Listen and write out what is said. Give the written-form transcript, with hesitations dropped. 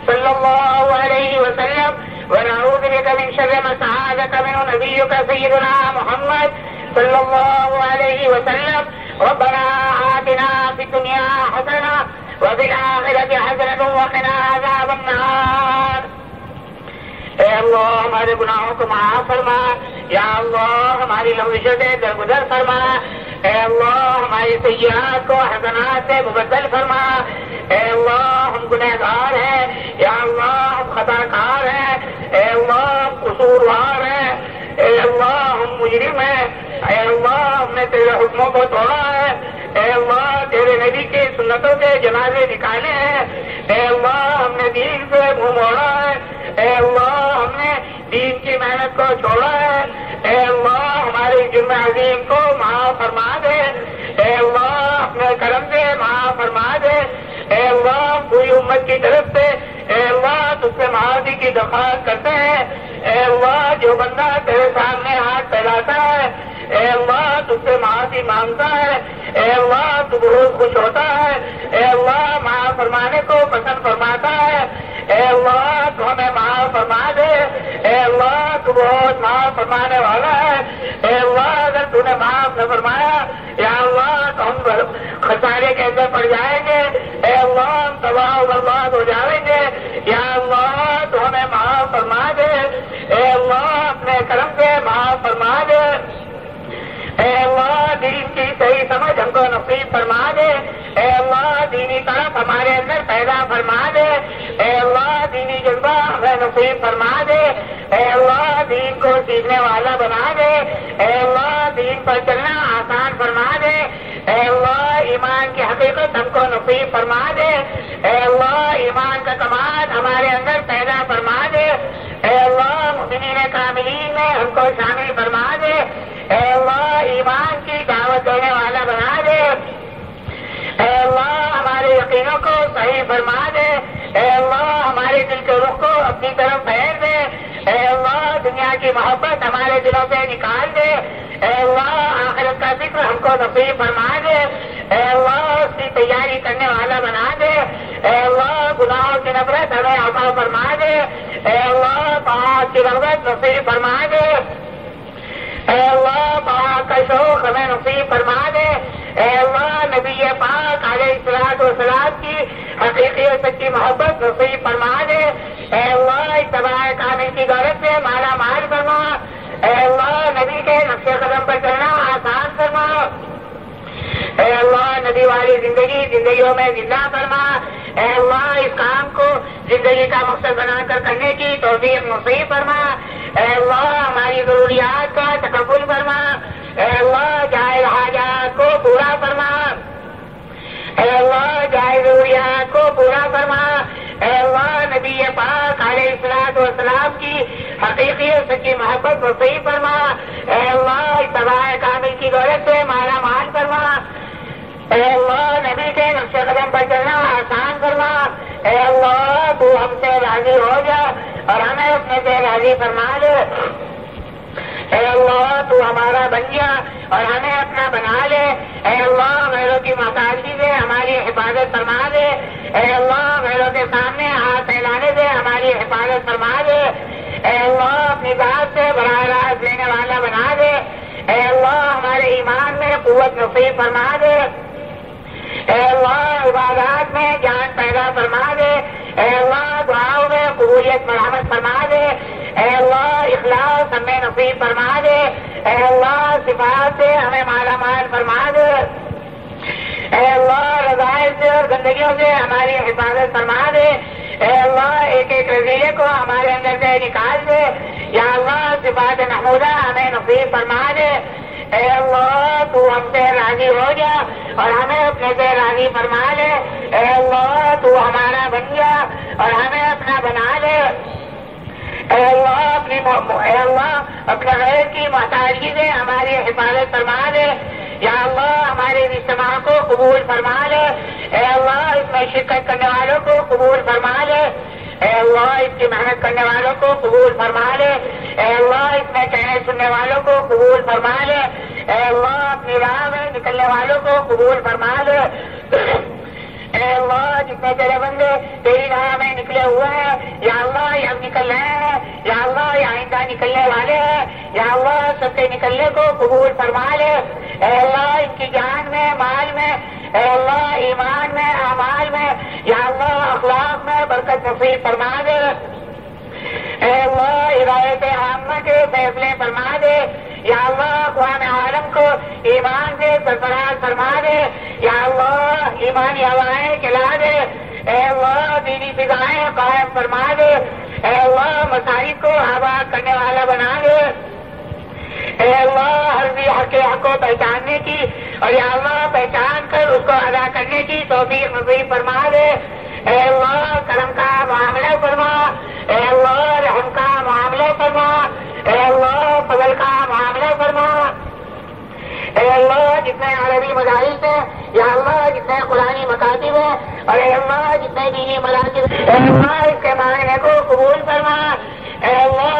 صلی اللہ علیہ وسلم ونعوذ بك من شر ما استعاذك منه نبيك سيدنا محمد صلی اللہ علیہ وسلم ربنا آتنا في الدنيا حسنة وفي الآخرة حسنة وقنا عذاب النار۔ اے اللہ ہمارے گناہوں کو معاف فرما، یا اللہ ہماری لغزشوں سے درگزر فرما، اے اللہ ہماری سیئات کو حسنات سے مبدل فرما، اے اللہ ہم گنہگار ہیں، یا اللہ ہم خطا کار ہیں، اے اللہ ہم قصوروار ہیں، اے اللہ ہم مجرم ہیں، اے اللہ ہم نے تیرے حکموں کو توڑا ہے، اے اللہ تیرے نبی کی سنتوں کے جنازے نکالے ہیں، اے اللہ ہم نے دین سے منہ موڑا ہے، اے اللہ ہم نے دین کی محنت کو چھوڑا ہے، اے اللہ ہمارے جرم عظیم کو معاف فرما دے، اے اللہ اپنے کرم سے معاف فرما دے، اے اللہ پوری امت کی طرف سے اے اللہ تجھ سے معافی کی درخواست کرتے ہیں، اے اللہ جو بندہ تیرے سامنے ہاتھ پھیلاتا ہے اے اللہ تجھ سے معافی مانگتا ہے، اے اللہ تو بہت خوش ہوتا ہے، اے اللہ معاف فرمانے کو پسند فرماتا ہے، اے اللہ تو ہمیں معاف فرما دے، اے اللہ تو بہت معاف فرمانے والا ہے، اے اللہ اگر تو نے معاف نہ فرمایا یا اللہ تو ہم خسارے کے اندر پڑ جائیں گے، اے اللہ ہم تباہ و برباد ہو جائیں گے، یا اللہ تو ہمیں معاف فرما دے، اے اللہ اپنے کرم سے معاف فرما دے، اے اللہ دین کی صحیح سمجھ ہم کو نصیب فرما دے، اے اللہ دینی طرف ہمارے اندر پیدا فرما دے، اے اللہ دینی جذبہ ہمیں نصیب فرما دے، اے اللہ دین کو سیکھنے والا بنا دے، اے اللہ دین پر چلنا آسان فرما دے، اے اللہ ایمان کی حقیقت ہم کو نصیب فرما دے، اے اللہ ایمان کا کمال ہمارے اندر پیدا فرما دے، اے اللہ مؤمنین کاملین میں ہم کو شامل فرما دے، اے اللہ ایمان کی دعوت دینے والا بنا دے، اے اللہ ہمارے یقینوں کو صحیح فرما دے، اے اللہ ہمارے دل کے رخ کو اپنی طرف پھیر دے، اے اللہ دنیا کی محبت ہمارے دلوں سے نکال دے، اے اللہ آخرت کا ذکر ہم کو نصیب فرما دے، اے اللہ اس کی تیاری کرنے والا بنا دے، اے اللہ گناہوں کی نفرت ہمیں عطا فرما دے، اے اللہ طاعت کی رغبت نصیب فرما دے، اے اللہ پاک کا شوق ہمیں نصیب فرما دے، اے اللہ نبی پاک علیہ الصلوۃ والسلام کی حقیقی اور سچی محبت نصیب فرما دے، اے اللہ اتباع کامل کی دولت سے مالا مال فرما، اے اللہ نبی کے نقش قدم پر چلنا آسان فرما، اے اللہ نبی والی زندگیوں میں زندہ فرما، اے اللہ اس کام کو زندگی کا مقصد بنا کر کرنے کی توفیق نصیب فرما، اے اللہ ہماری ضروریات کا تقبل فرما، اے اللہ جائز حاجات کو پورا فرما، اے اللہ جائز ضروریات کو پورا فرما، اے اللہ نبی پاک علیہ الصلوۃ والسلام کی حقیقی اور سچی محبت نصیب فرما، اے اللہ اتباع کامل کی دولت سے مالا مال فرما، اے اللہ نبی کے نقش قدم پر چلنا آسان فرما، اے اللہ تو ہم سے راضی ہو جا اور ہمیں اپنے سے راضی فرما دے، اے اللہ تو ہمارا بن جا اور ہمیں اپنا بنا لے، اے اللہ غیروں کی محتاجی سے ہماری حفاظت فرما دے، اے اللہ غیروں کے سامنے ہاتھ پھیلانے سے ہماری حفاظت فرما دے، اے اللہ اپنی ذات سے براہ راست لینے والا بنا دے، اے اللہ ہمارے ایمان میں قوت نصیب فرما دے، اے اللہ عبادات میں جان پیدا فرما دے، اے اللہ دعاؤں میں قبولیت مرحمت فرما دے، اے اللہ اخلاص ہمیں نصیب فرما دے، اے اللہ صفات سے ہمیں مالا مال فرما دے، اے اللہ رضائل سے اور گندگیوں سے ہماری حفاظت فرما دے، اے اللہ ایک ایک رضیلے کو ہمارے اندر سے نکال دے، یا اللہ صفات محمودہ ہمیں نصیب فرما دے، اے اللہ تو ہم سے راضی ہو جا اور ہمیں اپنے سے راضی فرما لے، اے اللہ تو ہمارا بن جا اور ہمیں اپنا بنا لے، اے اللہ اپنے غیر کی محتاجی سے ہماری حفاظت فرما دے، یا اللہ ہمارے اجتماع کو قبول فرما لے، اے اللہ اس میں شرکت کرنے والوں کو قبول فرما لے، اے اللہ اس کی محنت کرنے والوں کو قبول فرما لے، اے اللہ اس میں کہنے سننے والوں کو قبول فرما لے، اے اللہ اپنی راہ میں نکلنے والوں کو قبول فرما لے، اے اللہ جتنے تیرے بندے تیری راہ میں نکلے ہوئے ہیں نکلنے والے ہیں یا اللہ سب کے نکلنے کو قبول فرما لے. اے اللہ ان کی جان میں، مال میں، اے اللہ ایمان میں، اعمال میں، یا اللہ اخلاق میں برکت نصیب فرما دے. اے اللہ ہدایت عامہ کے فیصلے فرما دے. یا اللہ اقوام عالم کو ایمان سے سرفراز فرما دے. یا اللہ ایمانی ہوائیں کھلا دے. اے اللہ دینی فضائیں قائم فرما دے. اے اللہ مساجد کو آباد کرنے والا بنا دے. اے اللہ ہر بھی حق کو پہچاننے کی اور یا اللہ پہچان کر اس کو ادا کرنے کی توفیق نصیب فرما دے. اے اللہ کرم کا معاملہ فرما. اے اللہ رحم کا معاملہ فرما. اے اللہ فضل کا معاملہ فرما. اے اللہ جتنے عربی مدارس ہیں یا اللہ جتنے قرآنی مکاتب ہیں اور اے اللہ جتنے دینی مراکز اے اللہ اس کے معنی کو قبول فرما. اے اللہ